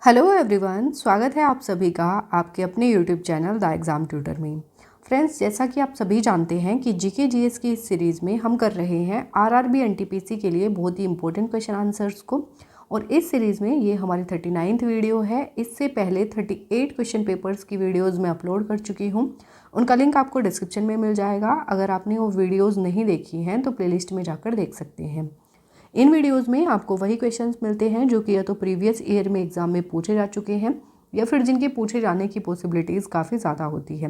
Hello everyone, स्वागत है आप सभी का आपके अपने YouTube channel the exam tutor में। फ्रेंड्स, जैसा कि आप सभी जानते हैं कि जीके जीएस की इस सीरीज़ में हम कर रहे हैं आरआरबी एनटीपीसी के लिए बहुत ही इंपॉर्टेंट क्वेश्चन आंसर्स को। और इस सीरीज़ में ये हमारी 39th वीडियो है। इससे पहले 38 क्वेश्चन पेपर्स की वीडियोज़ मैं अपलोड कर चुकी हूँ। उनका लिंक आपको डिस्क्रिप्शन में मिल जाएगा। अगर आपने वो वीडियोज़ नहीं देखी हैं तो प्लेलिस्ट में जाकर देख सकते हैं। इन वीडियोस में आपको वही क्वेश्चंस मिलते हैं जो कि या तो प्रीवियस ईयर में एग्जाम में पूछे जा चुके हैं या फिर जिनके पूछे जाने की पॉसिबिलिटीज़ काफ़ी ज़्यादा होती है।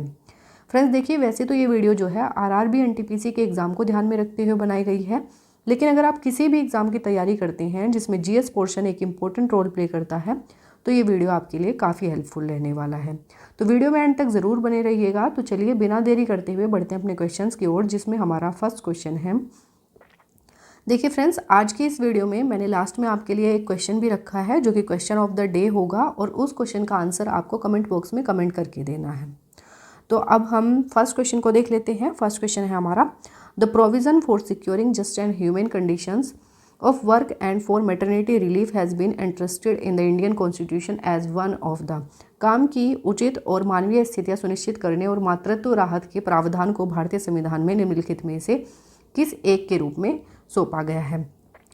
फ्रेंड्स देखिए, वैसे तो ये वीडियो जो है आरआरबी एनटीपीसी के एग्ज़ाम को ध्यान में रखते हुए बनाई गई है, लेकिन अगर आप किसी भी एग्ज़ाम की तैयारी करते हैं जिसमें जीएस पोर्शन एक इम्पोर्टेंट रोल प्ले करता है तो ये वीडियो आपके लिए काफ़ी हेल्पफुल रहने वाला है। तो वीडियो में एंड तक ज़रूर बने रहिएगा। तो चलिए बिना देरी करते हुए बढ़ते हैं अपने क्वेश्चन की ओर, जिसमें हमारा फर्स्ट क्वेश्चन है। देखिए फ्रेंड्स, आज की इस वीडियो में मैंने लास्ट में आपके लिए एक क्वेश्चन भी रखा है जो कि क्वेश्चन ऑफ द डे होगा, और उस क्वेश्चन का आंसर आपको कमेंट बॉक्स में कमेंट करके देना है। तो अब हम फर्स्ट क्वेश्चन को देख लेते हैं। फर्स्ट क्वेश्चन है हमारा, the provision for securing just and human conditions of work and for maternity relief has been entrusted in the Indian constitution as one of the. काम की उचित और मानवीय स्थितियाँ सुनिश्चित करने और मातृत्व राहत के प्रावधान को भारतीय संविधान में निम्नलिखित में से किस एक के रूप में सौंपा गया है।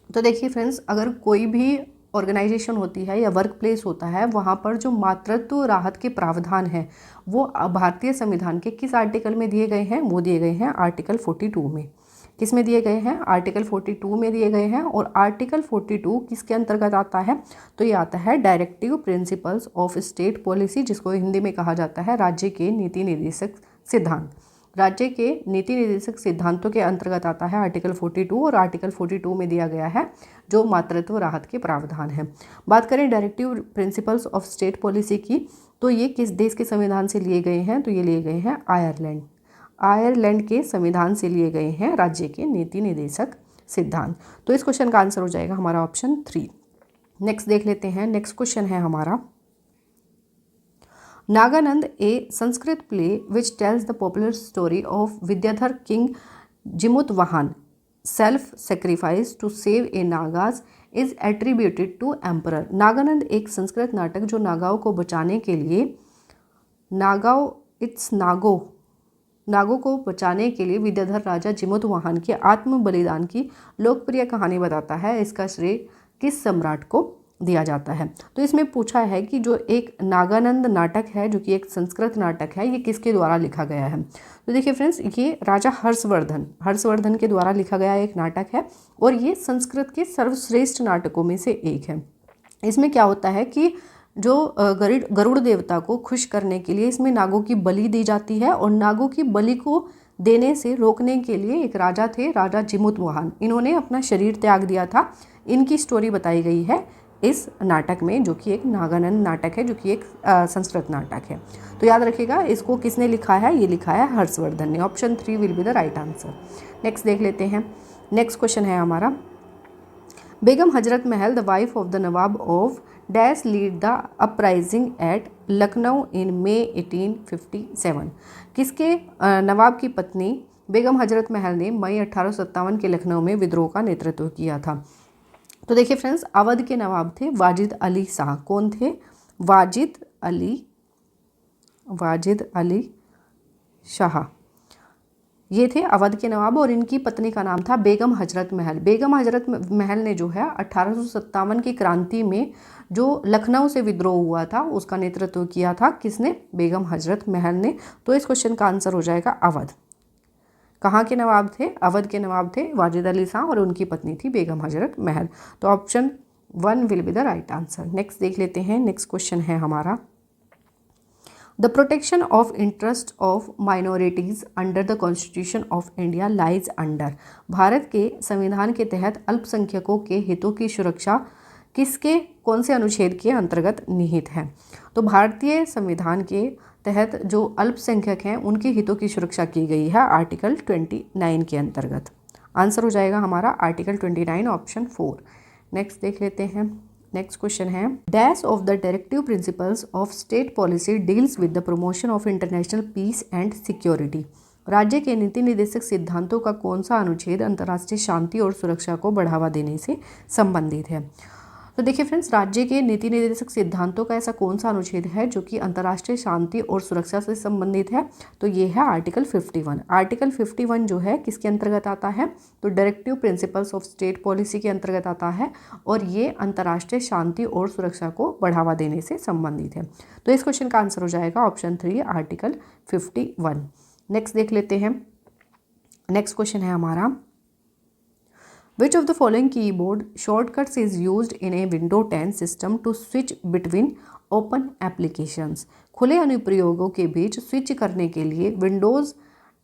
तो देखिए फ्रेंड्स, अगर कोई भी ऑर्गेनाइजेशन होती है या वर्क प्लेस होता है, वहाँ पर जो मातृत्व राहत के प्रावधान हैं वो भारतीय संविधान के किस आर्टिकल में दिए गए हैं? वो दिए गए हैं आर्टिकल 42 में। किस में दिए गए हैं? आर्टिकल 42 में दिए गए हैं। और आर्टिकल 42 किसके अंतर्गत आता है? तो ये आता है directive principles of state policy, जिसको हिंदी में कहा जाता है राज्य के नीति निर्देशक सिद्धांत। राज्य के नीति निर्देशक सिद्धांतों के अंतर्गत आता है आर्टिकल 42, और आर्टिकल 42 में दिया गया है जो मातृत्व राहत के प्रावधान है। बात करें directive principles of state policy की, तो ये किस देश के संविधान से लिए गए हैं? तो ये लिए गए हैं आयरलैंड। आयरलैंड के संविधान से लिए गए हैं राज्य के नीति निर्देशक सिद्धांत। तो इस क्वेश्चन का आंसर हो जाएगा हमारा ऑप्शन 3। नेक्स्ट देख लेते हैं। नेक्स्ट क्वेश्चन है हमारा, Nagananda, a Sanskrit play which tells the popular story of Vidyadhara king Jimutavahana self sacrifice to save a nagas is attributed to emperor. Nagananda एक संस्कृत नाटक जो नागाओं को बचाने के लिए नागों को बचाने के लिए विद्याधर राजा जिमुतवाहन के आत्म बलिदान की लोकप्रिय कहानी बताता है। इसका श्रेय किस सम्राट को दिया जाता है? तो इसमें पूछा है कि जो एक नागानंद नाटक है जो कि एक संस्कृत नाटक है, ये किसके द्वारा लिखा गया है? तो देखिए फ्रेंड्स, ये राजा हर्षवर्धन के द्वारा लिखा गया एक नाटक है, और ये संस्कृत के सर्वश्रेष्ठ नाटकों में से एक है। इसमें क्या होता है कि जो गरुड़ देवता को खुश करने के लिए इसमें नागों की बलि दी जाती है, और नागों की बलि को देने से रोकने के लिए एक राजा थे, राजा जिमुतवाहन। इन्होंने अपना शरीर त्याग दिया था। इनकी स्टोरी बताई गई है इस नाटक में, जो कि एक नागानंद नाटक है, जो कि एक संस्कृत नाटक है। तो याद रखिएगा, इसको किसने लिखा है? ये लिखा है हर्षवर्धन ने। Option 3 will be the right answer. Next देख लेते हैं। नेक्स्ट क्वेश्चन है हमारा, Begum Hazrat Mahal the wife of the Nawab of dash lead the uprising at Lucknow in May 1857। किसके नवाब की पत्नी बेगम हजरत महल ने मई 1857 के लखनऊ में विद्रोह का नेतृत्व किया था? तो देखिए फ्रेंड्स, अवध के नवाब थे वाजिद अली शाह। कौन थे? वाजिद अली शाह, ये थे अवध के नवाब, और इनकी पत्नी का नाम था बेगम हजरत महल। बेगम हजरत महल ने जो है 1857 की क्रांति में जो लखनऊ से विद्रोह हुआ था उसका नेतृत्व किया था। किसने? बेगम हजरत महल ने। तो इस क्वेश्चन का आंसर हो जाएगा अवध। कहाँ के नवाब थे? अवध के नवाब थे वाजिद अली शाह, और उनकी पत्नी थी बेगम हजरत महल। तो option 1 will be the right answer. Next देख लेते हैं। नेक्स्ट क्वेश्चन है हमारा, the protection of interest of minorities under the constitution of India lies under. Bharat के संविधान के तहत अल्पसंख्यकों के हितों की सुरक्षा किसके कौन से अनुच्छेद के अंतर्गत निहित है? तो भारतीय संविधान के तहत जो अल्पसंख्यक हैं उनके हितों की सुरक्षा की गई है आर्टिकल 29 के अंतर्गत। आंसर हो जाएगा हमारा आर्टिकल 29, ऑप्शन 4। नेक्स्ट देख लेते हैं। नेक्स्ट क्वेश्चन है, dash of the directive principles of state policy deals with the promotion of international peace and security. राज्य के नीति निर्देशक सिद्धांतों का कौन सा अनुच्छेद अंतर्राष्ट्रीय शांति और सुरक्षा को बढ़ावा देने से संबंधित है? तो देखिए फ्रेंड्स, राज्य के नीति निर्देशक सिद्धांतों का ऐसा कौन सा अनुच्छेद है जो कि अंतर्राष्ट्रीय शांति और सुरक्षा से संबंधित है? तो ये है आर्टिकल 51। आर्टिकल 51 जो है किसके अंतर्गत आता है? तो directive principles of state policy के अंतर्गत आता है और ये अंतर्राष्ट्रीय शांति और सुरक्षा को बढ़ावा देने से संबंधित है। तो इस क्वेश्चन का आंसर हो जाएगा ऑप्शन 3, आर्टिकल 51। नेक्स्ट देख लेते हैं। नेक्स्ट क्वेश्चन है हमारा, Which of the following keyboard shortcuts is used in a Windows 10 system to switch between open applications? खुले अनुप्रयोगों के बीच स्विच करने के लिए विंडोज़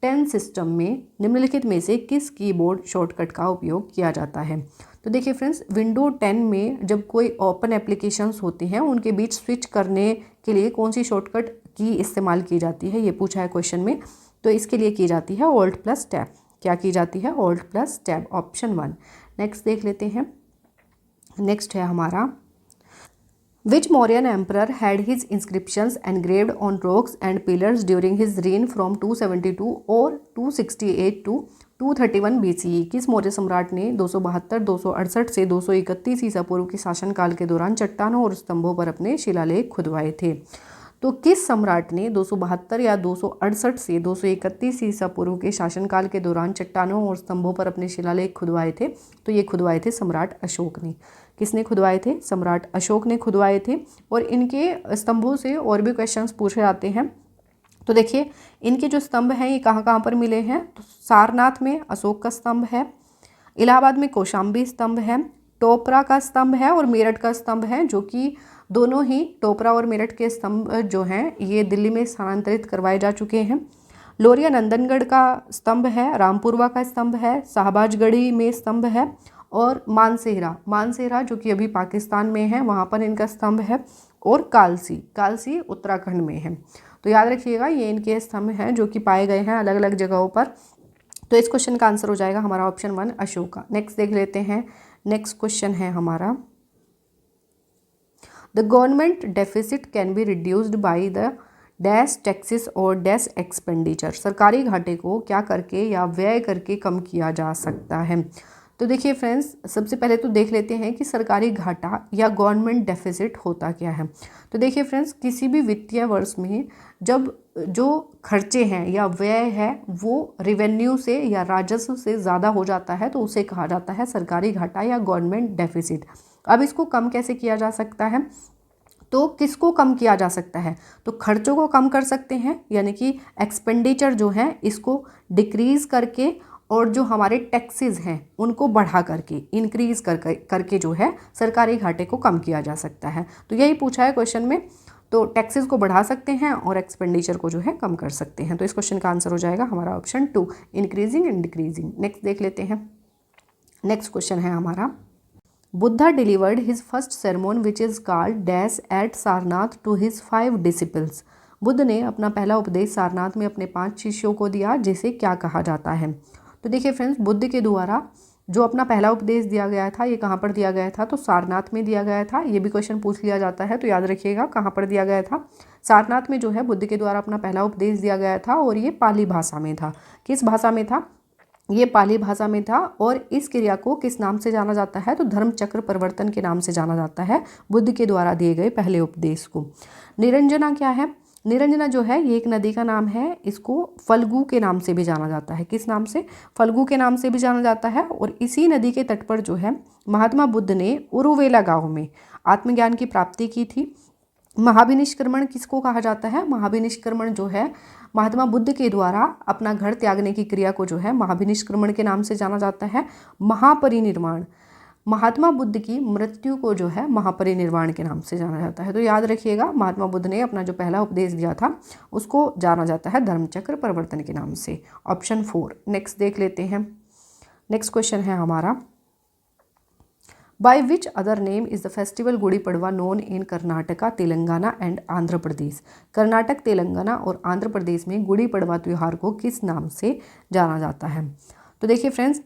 10 सिस्टम में निम्नलिखित में से किस कीबोर्ड शॉर्टकट का उपयोग किया जाता है? तो देखिए फ्रेंड्स, विंडोज 10 में जब कोई ओपन एप्लीकेशंस होती हैं उनके बीच स्विच करने के लिए कौन सी शॉर्टकट की इस्तेमाल की जाती है, ये पूछा है क्वेश्चन में। तो इसके लिए की जाती है Alt + Tab। क्या की जाती है? Alt + Tab, option 1। नेक्स्ट देख लेते हैं। नेक्स्ट है हमारा, Which Mauryan emperor had his inscriptions engraved on rocks and pillars during his reign from 272 और 268 to 231 BCE? किस मौर्य सम्राट ने 272, 268 से 231 ईसा पूर्व के शासनकाल के दौरान चट्टानों और स्तंभों पर अपने शिलालेख खुदवाए थे? तो किस सम्राट ने 272 या 268 से 231 ईसा पूर्व के शासनकाल के दौरान चट्टानों और स्तंभों पर अपने शिलालेख खुदवाए थे? तो ये खुदवाए थे सम्राट अशोक ने। किसने खुदवाए थे? सम्राट अशोक ने खुदवाए थे। और इनके स्तंभों से और भी क्वेश्चंस पूछे जाते हैं। तो देखिए, इनके जो स्तंभ हैं ये कहाँ कहाँ पर मिले हैं? तो सारनाथ में अशोक का स्तंभ है, इलाहाबाद में कौशाम्बी स्तंभ है, टोपरा का स्तंभ है और मेरठ का स्तंभ है, जो कि दोनों ही टोपरा और मेरठ के स्तंभ जो हैं ये दिल्ली में स्थानांतरित करवाए जा चुके हैं। लोरिया नंदनगढ़ का स्तंभ है, रामपुरवा का स्तंभ है, शाहबाजगढ़ी में स्तंभ है और मानसेहरा जो कि अभी पाकिस्तान में है वहाँ पर इनका स्तंभ है, और कालसी उत्तराखंड में है। तो याद रखिएगा ये इनके स्तंभ हैं जो कि पाए गए हैं अलग अलग जगहों पर। तो इस क्वेश्चन का आंसर हो जाएगा हमारा ऑप्शन 1, अशोका। नेक्स्ट देख लेते हैं। नेक्स्ट क्वेश्चन है हमारा, the government deficit can be reduced by the dash taxes और डैश एक्सपेंडिचर। सरकारी घाटे को क्या करके या व्यय करके कम किया जा सकता है? तो देखिए फ्रेंड्स, सबसे पहले तो देख लेते हैं कि सरकारी घाटा या गवर्नमेंट डेफिसिट होता क्या है। तो देखिए फ्रेंड्स, किसी भी वित्तीय वर्ष में जब जो खर्चे हैं या व्यय है वो रेवेन्यू से या राजस्व से ज़्यादा हो जाता है तो उसे कहा जाता है सरकारी घाटा या गवर्नमेंट डेफिसिट। अब इसको कम कैसे किया जा सकता है? तो किसको कम किया जा सकता है? तो खर्चों को कम कर सकते हैं, यानी कि एक्सपेंडिचर जो है इसको डिक्रीज़ करके, और जो हमारे टैक्सेस हैं उनको बढ़ा करके, इंक्रीज़ करके जो है सरकारी घाटे को कम किया जा सकता है। तो यही पूछा है क्वेश्चन में। तो टैक्सेस को बढ़ा सकते हैं और एक्सपेंडिचर को जो है कम कर सकते हैं। तो इस क्वेश्चन का आंसर हो जाएगा हमारा option 2, increasing and decreasing. Next देख लेते हैं। नेक्स्ट क्वेश्चन है हमारा, Buddha delivered his first sermon which is called dash at Sarnath to his 5 disciples. Buddha ने अपना पहला उपदेश सारनाथ में अपने 5 शिष्यों को दिया, जिसे क्या कहा जाता है? तो देखिए फ्रेंड्स, बुद्ध के द्वारा जो अपना पहला उपदेश दिया गया था ये कहाँ पर दिया गया था? तो सारनाथ में दिया गया था। ये भी क्वेश्चन पूछ लिया जाता है, तो याद रखिएगा कहाँ पर दिया गया था। सारनाथ में जो है बुद्ध के द्वारा अपना पहला उपदेश दिया गया था और ये पाली भाषा में था। किस भाषा में था? ये पाली भाषा में था। और इस क्रिया को किस नाम से जाना जाता है? तो धर्म चक्र परिवर्तन के नाम से जाना जाता है बुद्ध के द्वारा दिए गए पहले उपदेश को। निरंजना क्या है? निरंजना जो है ये एक नदी का नाम है। इसको फल्गु के नाम से भी जाना जाता है। किस नाम से? फल्गु के नाम से भी जाना जाता है। और इसी नदी के तट पर जो है महात्मा बुद्ध ने उरुवेला गांव में आत्मज्ञान की प्राप्ति की थी। महाभिनिष्क्रमण किसको कहा जाता है? महाभिनिष्क्रमण जो है महात्मा बुद्ध के द्वारा अपना घर त्यागने की क्रिया को जो है महाभिनिष्क्रमण के नाम से जाना जाता है। महापरिनिर्वाण, महात्मा बुद्ध की मृत्यु को जो है महापरिनिर्वाण के नाम से जाना जाता है। तो याद रखिएगा महात्मा बुद्ध ने अपना जो पहला उपदेश दिया था उसको जाना जाता है धर्मचक्र परिवर्तन के नाम से, ऑप्शन 4। नेक्स्ट देख लेते हैं। नेक्स्ट क्वेश्चन है हमारा, by which other name is the festival Gudi Padwa known in Karnataka, Telangana and Andhra Pradesh. Karnataka, Telangana और आंध्र प्रदेश में गुड़ी पड़वा त्यौहार को किस नाम से जाना जाता है? तो देखिए फ्रेंड्स,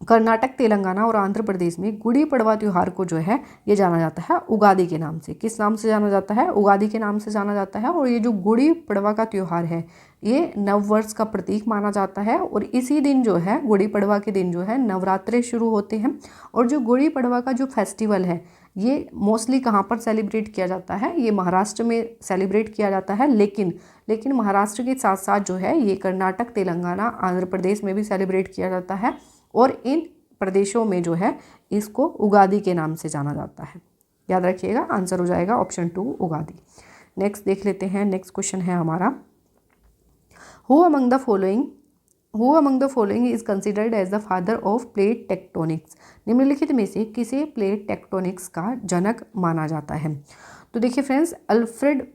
कर्नाटक, तेलंगाना और आंध्र प्रदेश में गुड़ी पड़वा त्यौहार को जो है ये जाना जाता है उगादि के नाम से। किस नाम से जाना जाता है? उगादि के नाम से जाना जाता है। और ये जो गुड़ी पड़वा का त्यौहार है ये नववर्ष का प्रतीक माना जाता है। और इसी दिन जो है गुड़ी पड़वा के दिन जो है नवरात्रे शुरू होते हैं। और जो गुड़ी पड़वा का जो फेस्टिवल है ये मोस्टली कहाँ पर सेलिब्रेट किया जाता है, ये महाराष्ट्र में सेलिब्रेट किया जाता है, लेकिन महाराष्ट्र के साथ साथ जो है ये कर्नाटक, तेलंगाना, आंध्र प्रदेश में भी सेलिब्रेट किया जाता है और इन प्रदेशों में जो है इसको उगादी के नाम से जाना जाता है। याद रखिएगा, आंसर हो जाएगा ऑप्शन 2 उगादी। नेक्स्ट देख लेते हैं, नेक्स्ट क्वेश्चन है हमारा, who among the following is considered as the father of plate tectonics. निम्नलिखित में से किसे प्लेट टेक्टोनिक्स का जनक माना जाता है? तो देखिए फ्रेंड्स, अल्फ्रेड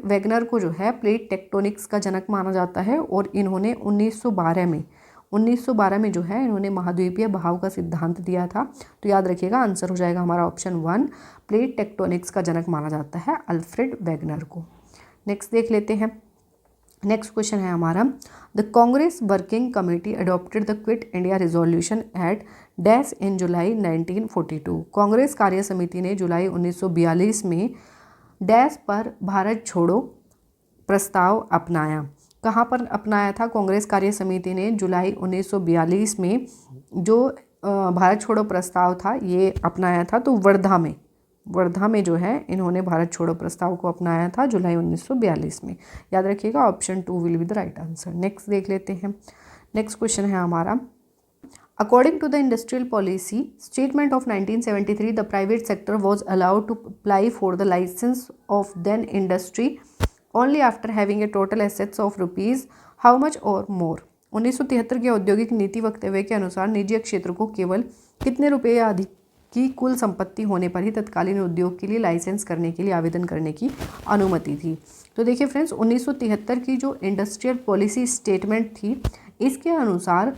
वेगनर को जो है प्लेट टेक्टोनिक्स का जनक माना जाता है और इन्होंने 1912 में जो है इन्होंने महाद्वीपीय बहाव का सिद्धांत दिया था। तो याद रखिएगा, आंसर हो जाएगा हमारा ऑप्शन 1, प्लेट टेक्टोनिक्स का जनक माना जाता है अल्फ्रेड वेगनर को। नेक्स्ट देख लेते हैं, नेक्स्ट क्वेश्चन है हमारा, the Congress working committee adopted the quit India resolution at dash in July 1942। Congress कार्य समिति ने जुलाई 1942 में डैश पर भारत छोड़ो प्रस्ताव अपनाया। कहाँ पर अपनाया था कांग्रेस कार्य समिति ने? जुलाई 1942 में जो भारत छोड़ो प्रस्ताव था ये अपनाया था, तो वर्धा में जो है इन्होंने भारत छोड़ो प्रस्ताव को अपनाया था जुलाई 1942 में। याद रखिएगा, option 2 will be the right answer. Next देख लेते हैं, नेक्स्ट क्वेश्चन है हमारा, according to the industrial policy statement of 1973 the private sector was allowed to apply for the licence of then industry only after having a total assets of rupees how much और more. 1973 की औद्योगिक नीति वक्तव्य के अनुसार निजी क्षेत्र को केवल कितने रुपये या अधिक की कुल संपत्ति होने पर ही तत्कालीन उद्योग के लिए लाइसेंस करने के लिए आवेदन करने की अनुमति थी। तो देखिए फ्रेंड्स, 1973 की जो इंडस्ट्रियल पॉलिसी स्टेटमेंट थी इसके अनुसार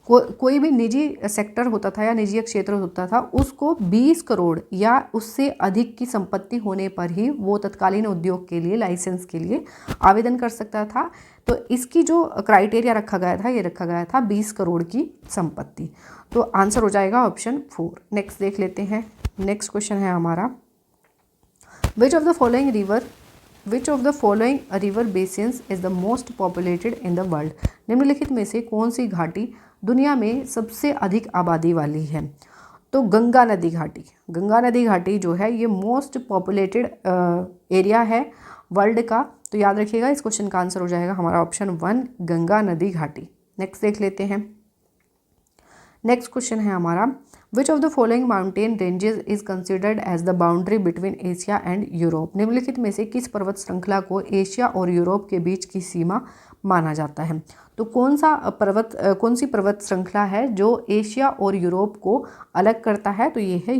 कोई भी निजी सेक्टर होता था या निजी क्षेत्र होता था उसको 20 करोड़ या उससे अधिक की संपत्ति होने पर ही वो तत्कालीन उद्योग के लिए लाइसेंस के लिए आवेदन कर सकता था। तो इसकी जो क्राइटेरिया रखा गया था, ये रखा गया था 20 करोड़ की संपत्ति। तो आंसर हो जाएगा ऑप्शन 4। नेक्स्ट देख लेते हैं, नेक्स्ट क्वेश्चन है हमारा, which of the following river basins is the most populated in the world. निम्नलिखित में से कौन सी घाटी दुनिया में सबसे अधिक आबादी वाली है? तो गंगा नदी घाटी जो है ये मोस्ट पॉपुलेटेड एरिया है वर्ल्ड का। तो याद रखिएगा, इस क्वेश्चन का आंसर हो जाएगा हमारा ऑप्शन 1, गंगा नदी घाटी। नेक्स्ट देख लेते हैं, नेक्स्ट क्वेश्चन है हमारा, which of the following mountain ranges is considered as the boundary between Asia and Europe. निम्नलिखित में से किस पर्वत श्रृंखला को एशिया और यूरोप के बीच की सीमा माना जाता है? तो कौन सी पर्वत श्रृंखला है जो एशिया और यूरोप को अलग करता है? तो ये है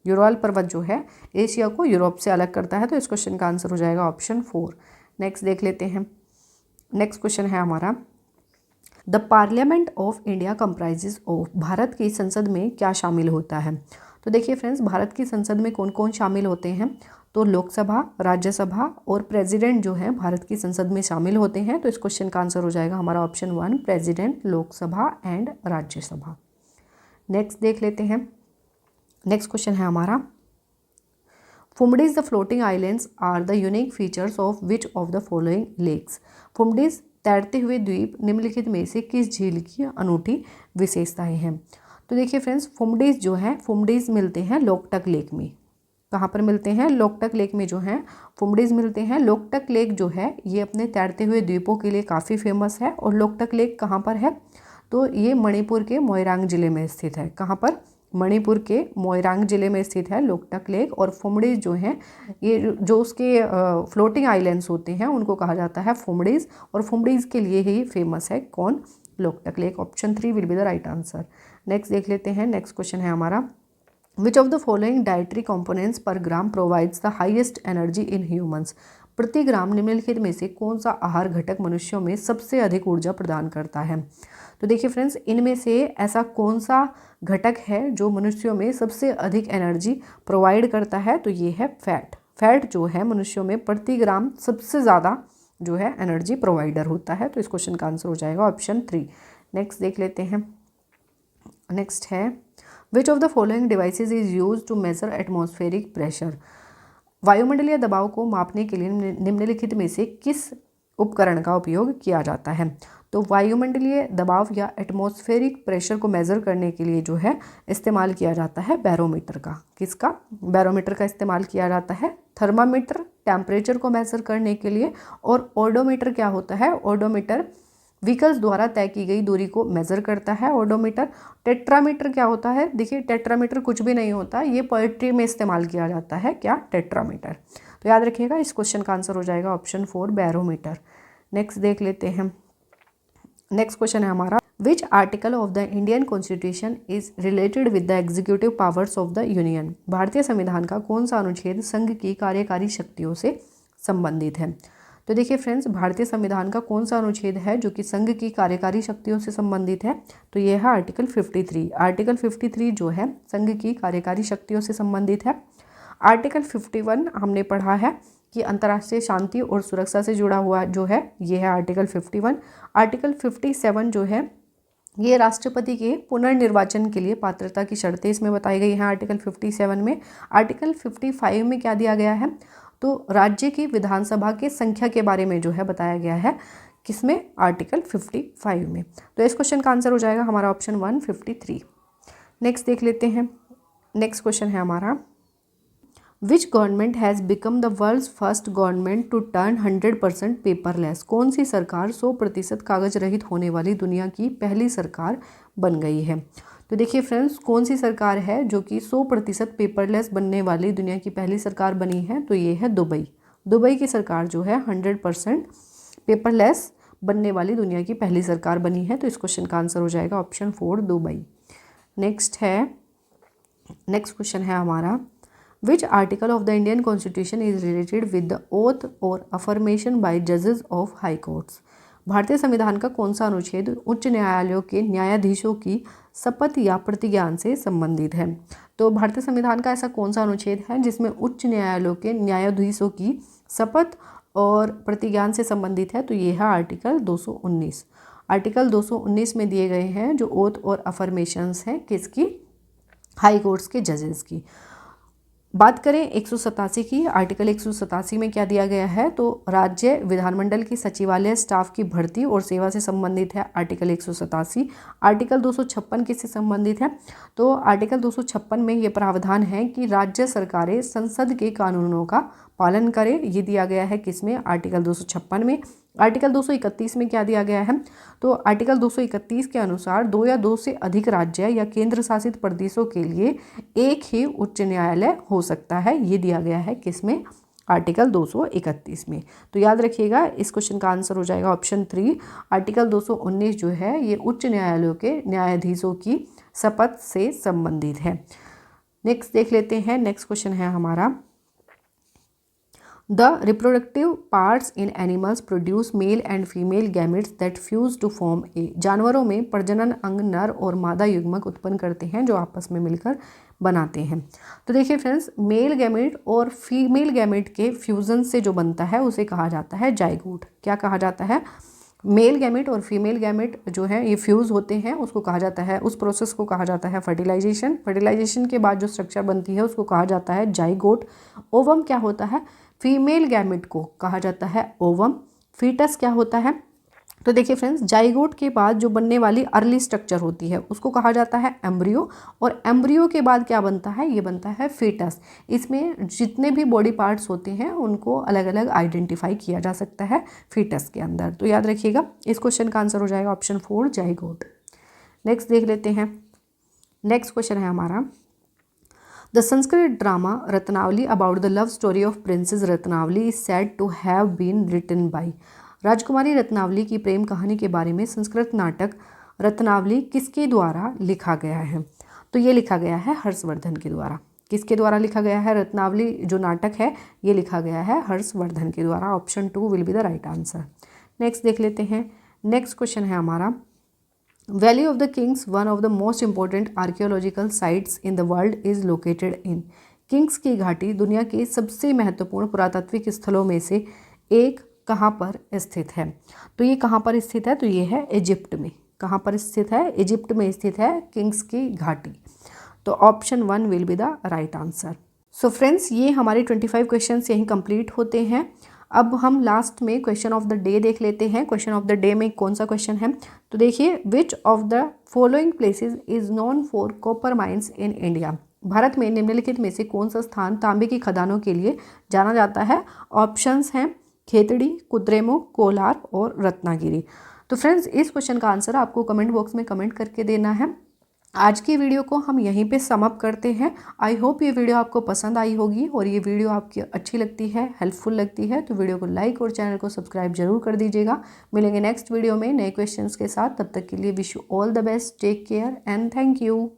यूराल पर्वत जो है एशिया को यूरोप से अलग करता है। तो इस क्वेश्चन का आंसर हो जाएगा ऑप्शन 4। नेक्स्ट देख लेते हैं, नेक्स्ट क्वेश्चन है हमारा, the parliament of India comprises of. Bharat की संसद में क्या शामिल होता है? तो देखिए फ्रेंड्स, भारत की संसद में कौन कौन शामिल होते हैं? तो लोकसभा, राज्यसभा और प्रेसिडेंट जो है भारत की संसद में शामिल होते हैं। तो इस क्वेश्चन का आंसर हो जाएगा हमारा option 1, president, Lok Sabha and Rajya Sabha. Next देख लेते हैं, नेक्स्ट क्वेश्चन है हमारा, Phumdis the floating islands are the unique features of which of the following lakes. Phumdis तैरते हुए द्वीप निम्नलिखित में से किस झील की अनूठी विशेषताएं हैं? तो देखिए फ्रेंड्स, फुमडीज मिलते हैं लोकटक लेक में। कहाँ पर मिलते हैं? लोकटक लेक में जो है फुमडीज मिलते हैं। लोकटक लेक जो है ये अपने तैरते हुए द्वीपों के लिए काफ़ी फेमस है। और लोकटक लेक कहाँ पर है? तो ये मणिपुर के मोइरांग जिले में स्थित है। कहाँ पर? मणिपुर के मोइरांग जिले में स्थित है लोकटक लेक। और फुमडीज जो हैं ये जो उसके फ्लोटिंग आइलैंड्स होते हैं उनको कहा जाता है फुमडीज। और फुमडीज के लिए ही फेमस है कौन? Loktak lake. Option 3 will be the right answer. Next देख लेते हैं, नेक्स्ट क्वेश्चन है हमारा, which of the following dietary components per gram provides the highest energy in humans. प्रति ग्राम निम्नलिखित में से कौन सा आहार घटक मनुष्यों में सबसे अधिक ऊर्जा प्रदान करता है? तो देखिए फ्रेंड्स, इनमें से ऐसा कौन सा घटक है जो मनुष्यों में सबसे अधिक एनर्जी प्रोवाइड करता है? तो ये है फैट। फैट जो है मनुष्यों में प्रति ग्राम सबसे ज़्यादा जो है एनर्जी प्रोवाइडर होता है। तो इस क्वेश्चन का आंसर हो जाएगा ऑप्शन 3। नेक्स्ट देख लेते हैं, नेक्स्ट है, which of the following devices is use to measure atmospheric pressure. वायुमंडलीय दबाव को मापने के लिए निम्नलिखित में से किस उपकरण का उपयोग किया जाता है? तो वायुमंडलीय दबाव या एटमॉस्फेरिक प्रेशर को मेज़र करने के लिए जो है इस्तेमाल किया जाता है बैरोमीटर का। किसका? बैरोमीटर का इस्तेमाल किया जाता है। थर्मामीटर टेम्परेचर को मेज़र करने के लिए, और ओडोमीटर क्या होता है? ओडोमीटर व्हीकल्स द्वारा तय की गई दूरी को मेज़र करता है ओडोमीटर। टेट्रामीटर क्या होता है? देखिए टेट्रामीटर कुछ भी नहीं होता, ये पोएट्री में इस्तेमाल किया जाता है। क्या? टेट्रामीटर। तो याद रखिएगा, इस क्वेश्चन का आंसर हो जाएगा ऑप्शन 4 बैरोमीटर। नेक्स्ट देख लेते हैं। नेक्स्ट क्वेश्चन है हमारा, which article of the Indian constitution is related with the executive powers of the union? भारतीय संविधान का कौन सा अनुच्छेद संघ की कार्यकारी शक्तियों से संबंधित है? तो देखिए फ्रेंड्स, भारतीय संविधान का कौन सा अनुच्छेद है जो कि संघ की कार्यकारी शक्तियों से संबंधित है? तो यह है आर्टिकल 53। आर्टिकल 53 जो है संघ की कार्यकारी शक्तियों से संबंधित है। आर्टिकल 51 हमने पढ़ा है कि अंतर्राष्ट्रीय शांति और सुरक्षा से जुड़ा हुआ जो है, ये है आर्टिकल 51। आर्टिकल 57 जो है ये राष्ट्रपति के पुनर्निर्वाचन के लिए पात्रता की शर्तें इसमें बताई गई हैं आर्टिकल 57 में। आर्टिकल 55 में क्या दिया गया है? तो राज्य की विधानसभा के संख्या के बारे में जो है बताया गया है। किसमें? आर्टिकल 55 में। तो इस क्वेश्चन का आंसर हो जाएगा हमारा ऑप्शन 153। नेक्स्ट देख लेते हैं। नेक्स्ट क्वेश्चन है हमारा, which government has become the world's first government to turn 100% paperless? कौन सी सरकार 100% कागज रहित होने वाली दुनिया की पहली सरकार बन गई है? तो देखिए फ्रेंड्स, कौन सी सरकार है जो कि 100% पेपरलेस बनने वाली दुनिया की पहली सरकार बनी है? तो ये है दुबई। दुबई की सरकार जो है 100% पेपरलेस बनने वाली दुनिया की पहली सरकार बनी है। तो इस क्वेश्चन का आंसर हो जाएगा ऑप्शन 4 दुबई। नेक्स्ट क्वेश्चन है हमारा, which article of the Indian constitution is related with the oath और अफर्मेशन बाय जजेस ऑफ हाई कोर्ट्स? भारतीय संविधान का कौन सा अनुच्छेद उच्च न्यायालयों के न्यायाधीशों की शपथ या प्रतिज्ञान से संबंधित है? तो भारतीय संविधान का ऐसा कौन सा अनुच्छेद है जिसमें उच्च न्यायालयों के न्यायाधीशों की शपथ और प्रतिज्ञान से संबंधित है? तो ये है आर्टिकल 219। आर्टिकल 219 में दिए गए हैं जो ओथ और अफर्मेशंस हैं, किसकी? हाई कोर्ट्स के जजेस की। बात करें 187 की, आर्टिकल 187 में क्या दिया गया है? तो राज्य विधानमंडल की सचिवालय स्टाफ की भर्ती और सेवा से संबंधित है आर्टिकल 187। आर्टिकल 256 किससे संबंधित है? तो आर्टिकल 256 में ये प्रावधान है कि राज्य सरकारें संसद के कानूनों का पालन करें। ये दिया गया है किसमें? आर्टिकल 256 में। आर्टिकल 231 में क्या दिया गया है? तो आर्टिकल 231 के अनुसार 2 या 2 से अधिक राज्य या केंद्र शासित प्रदेशों के लिए एक ही उच्च न्यायालय हो सकता है। ये दिया गया है किसमें? आर्टिकल 231 में। तो याद रखिएगा, इस क्वेश्चन का आंसर हो जाएगा ऑप्शन 3। आर्टिकल 219 जो है ये उच्च न्यायालयों के न्यायाधीशों की शपथ से संबंधित है। नेक्स्ट देख लेते हैं। नेक्स्ट क्वेश्चन है हमारा, The reproductive parts in animals produce male and female gametes that fuse to form a। जानवरों में प्रजनन अंग नर और मादा युग्मक उत्पन्न करते हैं जो आपस में मिलकर बनाते हैं। तो देखिए फ्रेंड्स, मेल गैमेट और फीमेल गैमेट के फ्यूजन से जो बनता है उसे कहा जाता है जाइगोट। क्या कहा जाता है? मेल गैमेट और फीमेल गैमेट जो है ये फ्यूज़ होते हैं, उसको कहा जाता है, उस प्रोसेस को कहा जाता है फर्टिलाइजेशन। फर्टिलाइजेशन के बाद जो स्ट्रक्चर बनती है उसको कहा जाता है जाइगोट। ओवम क्या होता है? फीमेल गैमेट को कहा जाता है ओवम। फीटस क्या होता है? तो देखिए फ्रेंड्स, जाइगोट के बाद जो बनने वाली अर्ली स्ट्रक्चर होती है उसको कहा जाता है एम्ब्रियो, और एम्ब्रियो के बाद क्या बनता है? ये बनता है फीटस। इसमें जितने भी बॉडी पार्ट्स होते हैं उनको अलग अलग आइडेंटिफाई किया जा सकता है फीटस के अंदर। तो याद रखिएगा, इस क्वेश्चन का आंसर हो जाएगा ऑप्शन 4 जाइगोट। नेक्स्ट देख लेते हैं। नेक्स्ट क्वेश्चन है हमारा, the Sanskrit drama Ratnavali about the love story of princess Ratnavali is said to have been written by. राजकुमारी रत्नावली की प्रेम कहानी के बारे में संस्कृत नाटक रत्नावली किसके द्वारा लिखा गया है? तो ये लिखा गया है हर्षवर्धन के द्वारा। किसके द्वारा लिखा गया है? रत्नावली जो नाटक है ये लिखा गया है हर्षवर्धन के द्वारा। Option 2 will be the right answer. Next देख लेते हैं। नेक्स्ट क्वेश्चन है हमारा, valley of the Kings one of the most important archaeological sites in the world is located in. Kings की घाटी दुनिया के सबसे महत्वपूर्ण पुरातात्विक स्थलों में से एक कहाँ पर स्थित है? तो ये कहाँ पर स्थित है? तो ये है इजिप्ट में। कहाँ पर स्थित है? इजिप्ट में स्थित है किंग्स की घाटी। तो option 1 will be the right answer. So friends, ये हमारे 25 क्वेश्चन यहीं कंप्लीट होते हैं। अब हम लास्ट में क्वेश्चन ऑफ द डे देख लेते हैं। क्वेश्चन ऑफ द डे में कौन सा क्वेश्चन है, तो देखिए, विच of the following places is known for copper mines in India. Bharat में निम्नलिखित में से कौन सा स्थान तांबे की खदानों के लिए जाना जाता है। ऑप्शंस हैं खेतड़ी, कुद्रेमुख, कोलार और रत्नागिरी। तो फ्रेंड्स, इस क्वेश्चन का आंसर आपको कमेंट बॉक्स में कमेंट करके देना है। आज की वीडियो को हम यहीं पे सम अप करते हैं। आई होप ये वीडियो आपको पसंद आई होगी और ये वीडियो आपकी अच्छी लगती है, हेल्पफुल लगती है तो वीडियो को लाइक और चैनल को सब्सक्राइब जरूर कर दीजिएगा। मिलेंगे नेक्स्ट वीडियो में नए क्वेश्चंस के साथ। तब तक के लिए wish you all the best, take care and thank you.